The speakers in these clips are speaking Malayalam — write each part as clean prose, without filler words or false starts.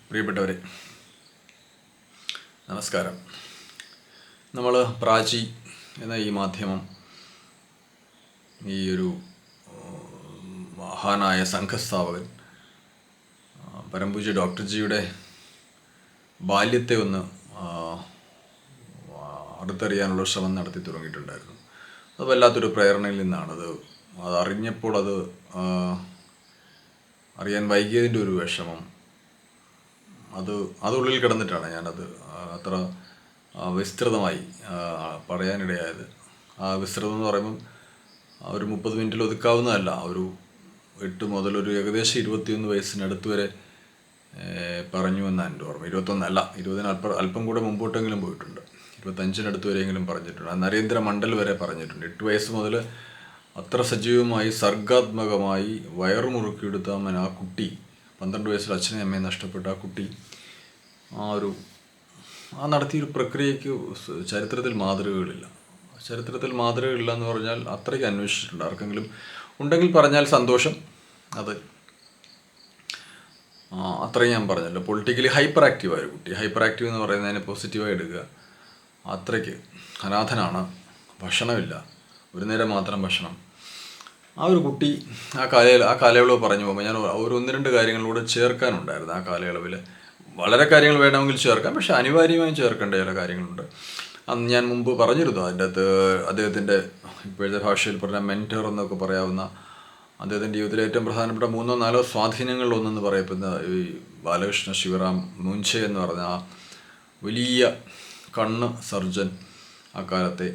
പ്രിയപ്പെട്ടവരെ, നമസ്കാരം. നമ്മൾ പ്രാചി എന്ന ഈ മാധ്യമം ഈ ഒരു മഹാനായ സംഘസ്ഥാപകൻ പരംപൂജ്യ ഡോക്ടർ ജിയുടെ ബാല്യത്തെ ഒന്ന് അടുത്തറിയാനുള്ള ശ്രമം നടത്തി തുടങ്ങിയിട്ടുണ്ടായിരുന്നു. അത് വല്ലാത്തൊരു പ്രേരണയിൽ നിന്നാണ്. അതറിഞ്ഞപ്പോൾ അത് അറിയാൻ വൈകിയതിൻ്റെ ഒരു വിഷമം അതുള്ളിൽ കിടന്നിട്ടാണ് ഞാനത് അത്ര വിസ്തൃതമായി പറയാനിടയായത്. വിസ്തൃതം എന്ന് പറയുമ്പം ഒരു 30 മിനിറ്റിൽ ഒതുക്കാവുന്നതല്ല. ഒരു 8 മുതൽ ഒരു ഏകദേശം 21 വയസ്സിനടുത്ത് വരെ പറഞ്ഞു എന്നാണ് എൻ്റെ ഓർമ്മ. 21 അല്ല, 20 അല്പം കൂടെ മുമ്പോട്ടെങ്കിലും പോയിട്ടുണ്ട്. 25 വരെയെങ്കിലും പറഞ്ഞിട്ടുണ്ട്. നരേന്ദ്ര മണ്ഡൽ വരെ പറഞ്ഞിട്ടുണ്ട്. 8 വയസ്സ് മുതൽ അത്ര സജീവമായി സർഗാത്മകമായി വയറുമുറുക്കിയെടുത്ത ആ കുട്ടി, 12 വയസ്സിൽ അച്ഛനെയും അമ്മയും നഷ്ടപ്പെട്ട ആ കുട്ടി നടത്തിയൊരു പ്രക്രിയയ്ക്ക് ചരിത്രത്തിൽ മാതൃകകളില്ല എന്ന് പറഞ്ഞാൽ അത്രയ്ക്ക് അന്വേഷിച്ചിട്ടുണ്ട്. ആർക്കെങ്കിലും ഉണ്ടെങ്കിൽ പറഞ്ഞാൽ സന്തോഷം. അത് അത്രയും ഞാൻ പറഞ്ഞല്ലോ. പൊളിറ്റിക്കലി ഹൈപ്പർ ആക്റ്റീവായ ഒരു കുട്ടി. ഹൈപ്പർ ആക്റ്റീവ് എന്ന് പറയുന്നതിനെ പോസിറ്റീവായി എടുക്കുക. അത്രയ്ക്ക് അനാഥനാണ്. ഭക്ഷണമില്ല, ഒരു നേരം മാത്രം ഭക്ഷണം. ആ ഒരു കുട്ടി ആ കാലയളവ് പറഞ്ഞു പോകുമ്പോൾ ഞാൻ ഒരു 1-2 കാര്യങ്ങളിലൂടെ ചേർക്കാനുണ്ടായിരുന്നു. ആ കാലയളവിൽ വളരെ കാര്യങ്ങൾ വേണമെങ്കിൽ ചേർക്കാം, പക്ഷെ അനിവാര്യമായും ചേർക്കേണ്ട ചില കാര്യങ്ങളുണ്ട്. അന്ന് ഞാൻ മുമ്പ് പറഞ്ഞിരുന്നു. അതിൻ്റെ അകത്ത് അദ്ദേഹത്തിൻ്റെ ഇപ്പോഴത്തെ ഭാഷയിൽ പറഞ്ഞ മെൻറ്റർ എന്നൊക്കെ പറയാവുന്ന അദ്ദേഹത്തിൻ്റെ ജീവിതത്തിലെ ഏറ്റവും പ്രധാനപ്പെട്ട 3-4 സ്വാധീനങ്ങളിലൊന്നെന്ന് പറയപ്പെടുന്ന ഈ ബാലകൃഷ്ണ ശിവറാം മുൻഷെ എന്ന് പറഞ്ഞ ആ വലിയ കണ്ണ് സർജൻ. അക്കാലത്തെ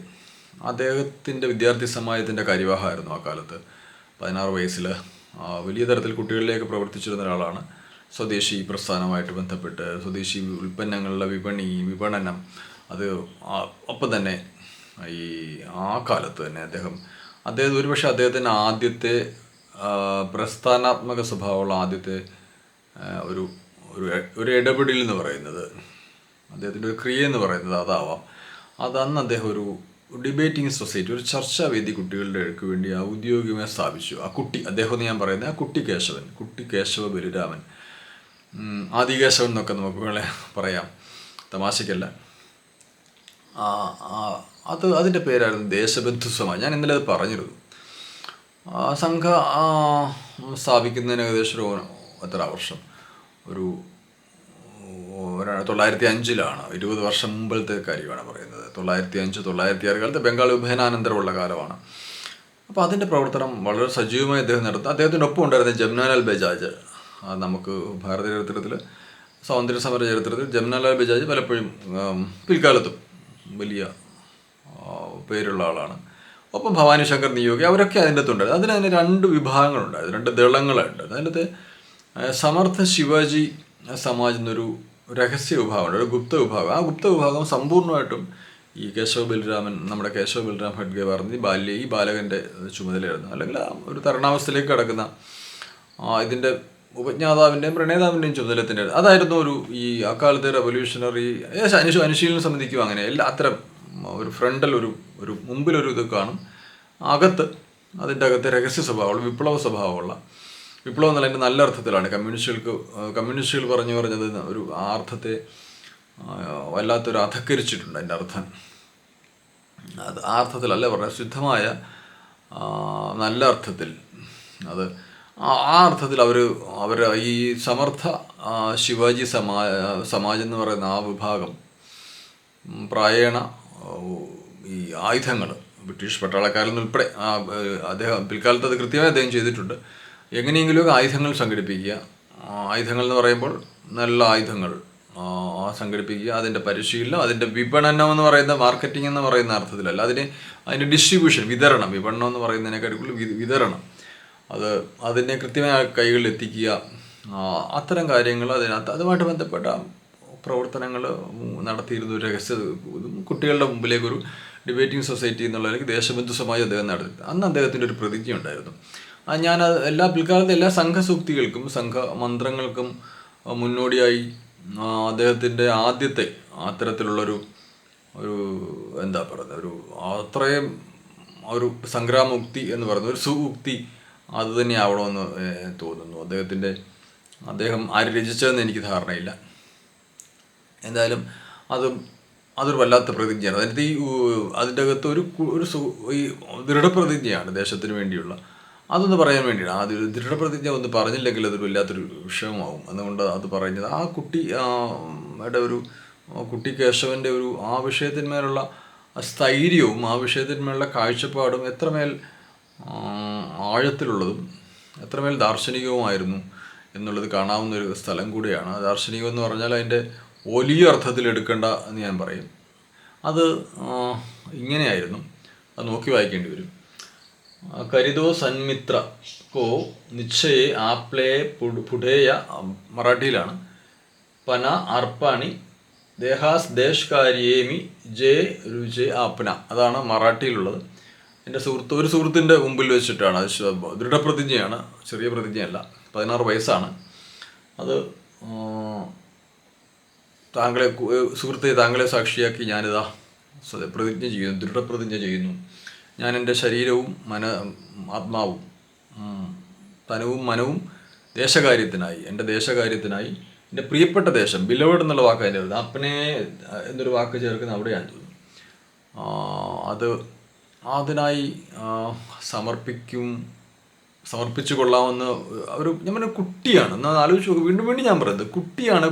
അദ്ദേഹത്തിൻ്റെ വിദ്യാർത്ഥി സമാജത്തിൻ്റെ കാര്യവാഹമായിരുന്നു. ആ കാലത്ത് 16 വയസ്സിൽ വലിയ തരത്തിൽ കുട്ടികളിലേക്ക് പ്രവർത്തിച്ചിരുന്ന ഒരാളാണ്. സ്വദേശി പ്രസ്ഥാനമായിട്ട് ബന്ധപ്പെട്ട് സ്വദേശി ഉൽപ്പന്നങ്ങളുടെ വിപണനം അത് ഒപ്പം തന്നെ ഈ ആ കാലത്ത് തന്നെ അദ്ദേഹം ഒരുപക്ഷെ അദ്ദേഹത്തിൻ്റെ ആദ്യത്തെ പ്രസ്ഥാനാത്മക സ്വഭാവമുള്ള ആദ്യത്തെ ഒരു ഇടപെടൽ എന്ന് പറയുന്നത്, അദ്ദേഹത്തിൻ്റെ ഒരു ക്രിയ എന്ന് പറയുന്നത് അതാവാം. അന്ന് അദ്ദേഹം ഒരു ഡിബേറ്റിംഗ് സൊസൈറ്റി, ഒരു ചർച്ചാവേദി കുട്ടികളുടെ വേണ്ടി ഔദ്യോഗികമായി സ്ഥാപിച്ചു. ആ കുട്ടി, അദ്ദേഹം എന്ന് ഞാൻ പറയുന്നത് ആ കുട്ടി കേശവ ബലിരാമൻ, ആദികേശവൻ എന്നൊക്കെ നമുക്ക് പറയാം, തമാശയ്ക്കല്ല. അതിൻ്റെ പേരായിരുന്നു ദേശബന്ധു സമാജം. ഞാൻ ഇന്നലെ അത് പറഞ്ഞിരുന്നു. സംഘ സ്ഥാപിക്കുന്നതിന് ഏകദേശം എത്ര വർഷം, ഒരു 1905 20 വർഷം മുമ്പത്തെ കാര്യമാണ് പറയുന്നത്. 905, 906 കാലത്ത് ബംഗാൾ വിഭജനാനന്തരമുള്ള കാലമാണ്. അപ്പോൾ അതിൻ്റെ പ്രവർത്തനം വളരെ സജീവമായി അദ്ദേഹം നടത്തും. അദ്ദേഹത്തിൻ്റെ ഒപ്പം ഉണ്ടായിരുന്ന ജംനാലാൽ ബജാജ്. നമുക്ക് ഭാരതീയ ചരിത്രത്തിൽ, സ്വാതന്ത്ര്യ സമര ചരിത്രത്തിൽ ജംനാലാൽ ബജാജ് പലപ്പോഴും പിൽക്കാലത്തും വലിയ പേരുള്ള ആളാണ്. ഒപ്പം ഭവാനി ശങ്കർ നിയോഗി, അവരൊക്കെ അതിൻ്റെ അകത്തുണ്ടായിരുന്നു. അതിന് 2 വിഭാഗങ്ങളുണ്ടായിരുന്നു, 2 ദളങ്ങളുണ്ടായിരുന്നു. അതിൻ്റെ സമർത്ഥ ശിവാജി സമാജ് എന്നൊരു രഹസ്യ വിഭാഗമുണ്ട്, ഒരു ഗുപ്ത വിഭാഗം. ആ ഗുപ്ത വിഭാഗം സമ്പൂർണ്ണമായിട്ടും ഈ കേശവ ബലിരാമൻ, നമ്മുടെ കേശവ ബലിരാം ഹെഡ്ഗെ പറഞ്ഞ ഈ ബാലകൻ്റെ ചുമതലയായിരുന്നു. അല്ലെങ്കിൽ ഒരു തരുണാവസ്ഥയിലേക്ക് കിടക്കുന്ന ഇതിൻ്റെ ഉപജ്ഞാതാവിൻ്റെയും പ്രണേതാവിൻ്റെയും ചുമതലത്തിൻ്റെ അതായിരുന്നു ഈ അക്കാലത്തെ റവല്യൂഷണറി അനുശീലനം സമിതിക്കും അങ്ങനെ അത്തരം ഒരു ഫ്രണ്ടൽ ഒരു മുമ്പിലൊരു ഇത് കാണും. അതിൻ്റെ അകത്ത് രഹസ്യ സ്വഭാവമുള്ള വിപ്ലവ സ്വഭാവമുള്ള, വിപ്ലവം എന്നുള്ള അതിൻ്റെ നല്ല അർത്ഥത്തിലാണ്. കമ്മ്യൂണിസ്റ്റുകൾ പറഞ്ഞത് ഒരു ആ അർത്ഥത്തെ വല്ലാത്തൊരു അധക്കരിച്ചിട്ടുണ്ട്. അതിൻ്റെ അർത്ഥം അത് ആ അർത്ഥത്തിലല്ല പറഞ്ഞത്, ശുദ്ധമായ നല്ല അർത്ഥത്തിൽ. അത് ആ അർത്ഥത്തിൽ അവർ ഈ സമർത്ഥ ശിവാജി സമാജ് എന്ന് പറയുന്ന ആ വിഭാഗം പ്രായേണ ഈ ആയുധങ്ങൾ ബ്രിട്ടീഷ് പട്ടാളക്കാരിൽ നിന്നുൾപ്പെടെ അദ്ദേഹം പിൽക്കാലത്ത് അത് കൃത്യമായി അദ്ദേഹം ചെയ്തിട്ടുണ്ട്. എങ്ങനെയെങ്കിലും ആയുധങ്ങൾ സംഘടിപ്പിക്കുക. ആയുധങ്ങൾ എന്ന് പറയുമ്പോൾ നല്ല ആയുധങ്ങൾ സംഘടിപ്പിക്കുക. അതിൻ്റെ പരിശീലനം, അതിൻ്റെ വിപണനം എന്ന് പറയുന്ന, മാർക്കറ്റിംഗ് എന്ന് പറയുന്ന അർത്ഥത്തിലല്ല, അതിൻ്റെ ഡിസ്ട്രിബ്യൂഷൻ, വിതരണം. വിപണനം എന്ന് പറയുന്നതിനേക്കാൾ വിതരണം, അതിനെ കൃത്യമായ കൈകളിൽ എത്തിക്കുക. അത്തരം കാര്യങ്ങൾ അതുമായിട്ട് ബന്ധപ്പെട്ട പ്രവർത്തനങ്ങൾ നടത്തിയിരുന്ന ഒരു രഹസ്യ കുട്ടികളുടെ മുമ്പിലേക്കൊരു ഡിബേറ്റിംഗ് സൊസൈറ്റി എന്നുള്ളതിലേക്ക് ദേശബന്ധു സമാജം അദ്ദേഹം നടത്തി. അന്ന് അദ്ദേഹത്തിൻ്റെ ഒരു പ്രതിജ്ഞ ഉണ്ടായിരുന്നു. ഞാൻ പിൽക്കാലത്തെ എല്ലാ സംഘസൂക്തികൾക്കും സംഘമന്ത്രങ്ങൾക്കും മുന്നോടിയായി അദ്ദേഹത്തിൻ്റെ ആദ്യത്തെ അത്തരത്തിലുള്ളൊരു എന്താ പറയുന്നത്, അത്രയും ഒരു സംഗ്രാമോക്തി എന്ന് പറയുന്ന ഒരു സൂക്തി അത് തന്നെയാവണമെന്ന് തോന്നുന്നു. അദ്ദേഹത്തിൻ്റെ അദ്ദേഹം ആര് രചിച്ചതെന്ന് എനിക്ക് ധാരണയില്ല. എന്തായാലും അതൊരു വല്ലാത്ത പ്രതിജ്ഞയാണ്. അതിൻ്റെ അതിൻ്റെ അകത്ത് ഈ ദൃഢപ്രതിജ്ഞയാണ് ദേശത്തിന് വേണ്ടിയുള്ള. അതൊന്ന് പറയാൻ വേണ്ടിയാണ്. ആ ദൃഢപ്രതിജ്ഞ ഒന്ന് പറഞ്ഞില്ലെങ്കിൽ അതൊരു വല്ലാത്തൊരു വിഷയമാവും. അതുകൊണ്ട് അത് പറയുന്നത് ആ കുട്ടി കേശവൻ്റെ ആ വിഷയത്തിന്മേലുള്ള സ്ഥൈര്യവും ആ വിഷയത്തിന്മേലുള്ള കാഴ്ചപ്പാടും എത്രമേൽ ആഴത്തിലുള്ളതും എത്രമേൽ ദാർശനികവുമായിരുന്നു എന്നുള്ളത് കാണാവുന്ന ഒരു സ്ഥലം കൂടിയാണ്. ദാർശനികം എന്ന് പറഞ്ഞാൽ അതിൻ്റെ വലിയ അർത്ഥത്തിൽ എടുക്കേണ്ട എന്ന് ഞാൻ പറയും. അത് ഇങ്ങനെയായിരുന്നു. അത് നോക്കി വായിക്കേണ്ടി വരും. കരിതോ സന്മിത്ര കോ നിശ്ചയേ ആപ്ലേ പുടേയ, മറാഠിയിലാണ്. പന അർപ്പാണി ദേഹാസ് ദേശ് കാര്യേമി ജെ രുചെ ആപ്ന, അതാണ് മറാഠിയിലുള്ളത്. എൻ്റെ ഒരു സുഹൃത്തിൻ്റെ മുമ്പിൽ വെച്ചിട്ടാണ്. അത് ദൃഢപ്രതിജ്ഞയാണ്, ചെറിയ പ്രതിജ്ഞയല്ല. 16 വയസ്സാണ്. അത് താങ്കളെ സാക്ഷിയാക്കി ഞാനിതാ പ്രതിജ്ഞ ചെയ്യുന്നു, ദൃഢപ്രതിജ്ഞ ചെയ്യുന്നു. ഞാൻ എൻ്റെ ശരീരവും ആത്മാവും തനവും മനവും എൻ്റെ ദേശകാര്യത്തിനായി എൻ്റെ പ്രിയപ്പെട്ട ദേശം, ബിലവഡ് എന്നുള്ള വാക്ക് അതിൻ്റെ വരുന്നത്, അപ്പനെ എന്നൊരു വാക്ക് ചേർക്കുന്ന അവിടെയാണ് തോന്നുന്നു. അതിനായി സമർപ്പിച്ചു കൊള്ളാമെന്ന് ഞാൻ പറഞ്ഞ കുട്ടിയാണ്. എന്നാൽ ആലോചിച്ച് നോക്കും. വീണ്ടും ഞാൻ പറയുന്നത് കുട്ടിയാണ്.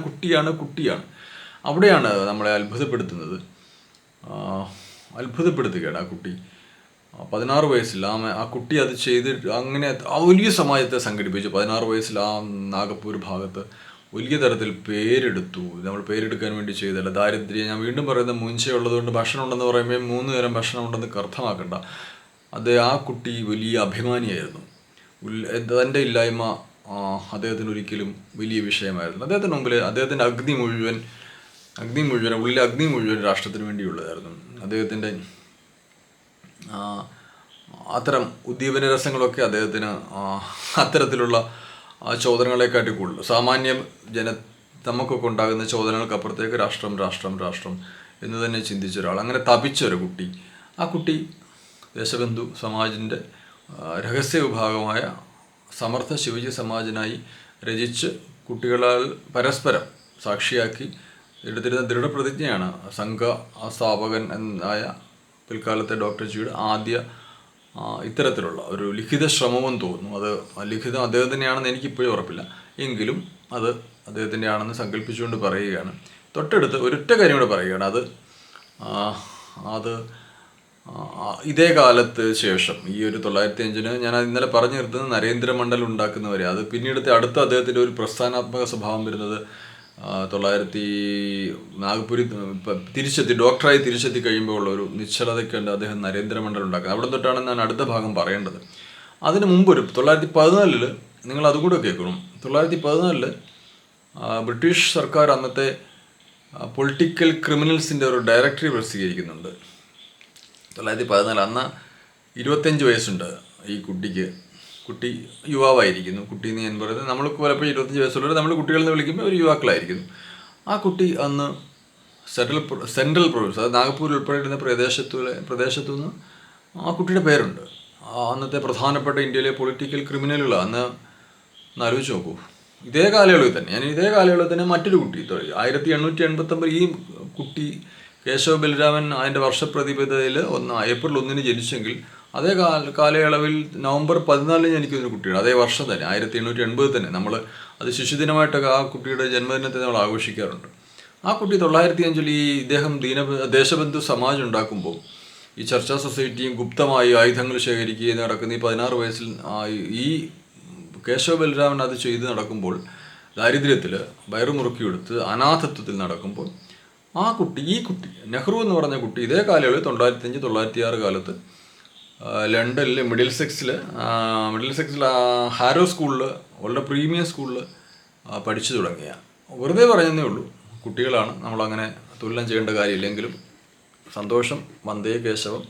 അവിടെയാണ് നമ്മളെ അത്ഭുതപ്പെടുത്തുകയാണ് ആ കുട്ടി. 16 വയസ്സിൽ ആ കുട്ടി അത് ചെയ്തിട്ട് അങ്ങനെ വലിയ സമാജത്തെ സംഘടിപ്പിച്ചു. 16 വയസ്സിൽ ആ നാഗപ്പൂർ ഭാഗത്ത് വലിയ തരത്തിൽ പേരെടുത്തു. നമ്മൾ പേരെടുക്കാൻ വേണ്ടി ചെയ്തല്ല. ദാരിദ്ര്യം, ഞാൻ വീണ്ടും പറയുന്നത്, മുൻചയുള്ളതുകൊണ്ട് ഭക്ഷണം ഉണ്ടെന്ന് പറയുമ്പോൾ 3 നേരം ഭക്ഷണം ഉണ്ടെന്ന് അർത്ഥമാക്കണ്ട. ആ കുട്ടി വലിയ അഭിമാനിയായിരുന്നു. തൻ്റെ ഇല്ലായ്മ അദ്ദേഹത്തിന് ഒരിക്കലും വലിയ വിഷയമായിരുന്നു. അദ്ദേഹത്തിന് മുമ്പിൽ അദ്ദേഹത്തിൻ്റെ അഗ്നി മുഴുവൻ രാഷ്ട്രത്തിന് വേണ്ടിയുള്ളതായിരുന്നു. അദ്ദേഹത്തിൻ്റെ അത്തരം ഉദ്ദീപന രസങ്ങളൊക്കെ അദ്ദേഹത്തിന് അത്തരത്തിലുള്ള ചോദനകളെക്കാട്ടി കൂടുതൽ സാമാന്യം നമുക്കൊക്കെ ഉണ്ടാകുന്ന ചോദനകൾക്കപ്പുറത്തേക്ക് രാഷ്ട്രം എന്ന് തന്നെ ചിന്തിച്ച ഒരാൾ, അങ്ങനെ തപിച്ചൊരു കുട്ടി. ആ കുട്ടി ദേശബന്ധു സമാജിൻ്റെ രഹസ്യ വിഭാഗമായ സമർത്ഥ ശിവജി സമാജിനായി രചിച്ച് കുട്ടികളാൽ പരസ്പരം സാക്ഷിയാക്കി എടുത്തിരുന്ന ദൃഢപ്രതിജ്ഞയാണ് സംഘ സ്ഥാപകൻ എന്നായ പിൽക്കാലത്തെ ഡോക്ടർ ജിയുടെ ആദ്യ ഇത്തരത്തിലുള്ള ഒരു ലിഖിത ശ്രമമെന്ന് തോന്നുന്നു. അത് ലിഖിതം അദ്ദേഹത്തിൻ്റെയാണെന്ന് എനിക്കിപ്പോഴും ഉറപ്പില്ല. എങ്കിലും അത് അദ്ദേഹത്തിൻ്റെ ആണെന്ന് സങ്കല്പിച്ചുകൊണ്ട് പറയുകയാണ്. തൊട്ടടുത്ത് ഒരൊറ്റ കാര്യം കൂടെ പറയുകയാണ്. അത് ഇതേ കാലത്ത് ശേഷം ഈ ഒരു 905 ഞാൻ ഇന്നലെ പറഞ്ഞു നിർത്തുന്നത് നരേന്ദ്രമണ്ഡൽ ഉണ്ടാക്കുന്നവരെ, അത് പിന്നീട് അടുത്ത അദ്ദേഹത്തിൻ്റെ ഒരു പ്രസ്ഥാനാത്മക സ്വഭാവം വരുന്നത് നാഗ്പൂരിൽ ഡോക്ടറായി തിരിച്ചെത്തി കഴിയുമ്പോൾ ഉള്ള ഒരു നിശ്ചലതയ്ക്കുണ്ട് അദ്ദേഹം നരേന്ദ്രമണ്ഡൽ ഉണ്ടാക്കുന്നത്. അവിടെ തൊട്ടാണ് ഞാൻ അടുത്ത ഭാഗം പറയേണ്ടത്. അതിന് മുമ്പൊരു 914 നിങ്ങൾ അതുകൂടെ കേൾക്കണം. 914 ബ്രിട്ടീഷ് സർക്കാർ അന്നത്തെ പൊളിറ്റിക്കൽ ക്രിമിനൽസിൻ്റെ ഒരു ഡയറക്ടറി പ്രസിദ്ധീകരിക്കുന്നുണ്ട്. 914 അന്ന് 25 വയസ്സുണ്ട് ഈ കുട്ടി യുവാവായിരിക്കുന്നു. കുട്ടി എന്ന് ഞാൻ പറയുന്നത്, നമ്മൾക്ക് പലപ്പോഴും 25 വയസ്സുള്ളവർ നമ്മൾ കുട്ടികളെന്ന് വിളിക്കുമ്പോൾ അവർ യുവാക്കളായിരിക്കുന്നു. ആ കുട്ടി അന്ന് സെൻട്രൽ പ്രൊവിൻസ്, അത് നാഗ്പൂർ ഉൾപ്പെടെയുള്ള പ്രദേശത്തു നിന്ന് ആ കുട്ടിയുടെ പേരുണ്ട്. അന്നത്തെ പ്രധാനപ്പെട്ട ഇന്ത്യയിലെ പൊളിറ്റിക്കൽ ക്രിമിനലുകൾ അന്ന് ആലോചിച്ച് നോക്കൂ. ഇതേ കാലയളവിൽ തന്നെ മറ്റൊരു കുട്ടി 1889 ഈ കുട്ടി കേശവ ബലരാമൻ അതിൻ്റെ വർഷപ്രതിപതയിൽ ഏപ്രിൽ 1 ജനിച്ചെങ്കിൽ അതേ കാലയളവിൽ നവംബർ 14 ജനിക്കുന്നൊരു കുട്ടിയാണ്. അതേ വർഷം തന്നെ 1880 തന്നെ നമ്മൾ അത് ശിശുദിനമായിട്ടൊക്കെ ആ കുട്ടിയുടെ ജന്മദിനത്തെ നമ്മൾ ആഘോഷിക്കാറുണ്ട്. ആ കുട്ടി 905 ഇദ്ദേഹം ദേശബന്ധു സമാജ് ഉണ്ടാക്കുമ്പോൾ ഈ ചർച്ചാ സൊസൈറ്റിയും ഗുപ്തമായി ആയുധങ്ങൾ ശേഖരിക്കുകയും നടക്കുന്ന ഈ 16 വയസ്സിൽ ഈ കേശവ ബലരാമൻ അത് ചെയ്ത് നടക്കുമ്പോൾ, ദാരിദ്ര്യത്തിൽ വയറുമുറുക്കിയെടുത്ത് അനാഥത്വത്തിൽ നടക്കുമ്പോൾ ഈ കുട്ടി നെഹ്റു എന്ന് പറഞ്ഞ കുട്ടി ഇതേ കാലയളവിൽ 905-906 കാലത്ത് ലണ്ടനിൽ മിഡിൽ സെക്സിൽ ഹാരോ സ്കൂളിൽ, വളരെ പ്രീമിയം സ്കൂളിൽ പഠിച്ചു തുടങ്ങിയ, വെറുതെ പറയുന്നേ ഉള്ളൂ, കുട്ടികളാണ്. നമ്മളങ്ങനെ തുലനം ചെയ്യേണ്ട കാര്യമില്ലെങ്കിലും സന്തോഷം. വന്ദേ കേശവം.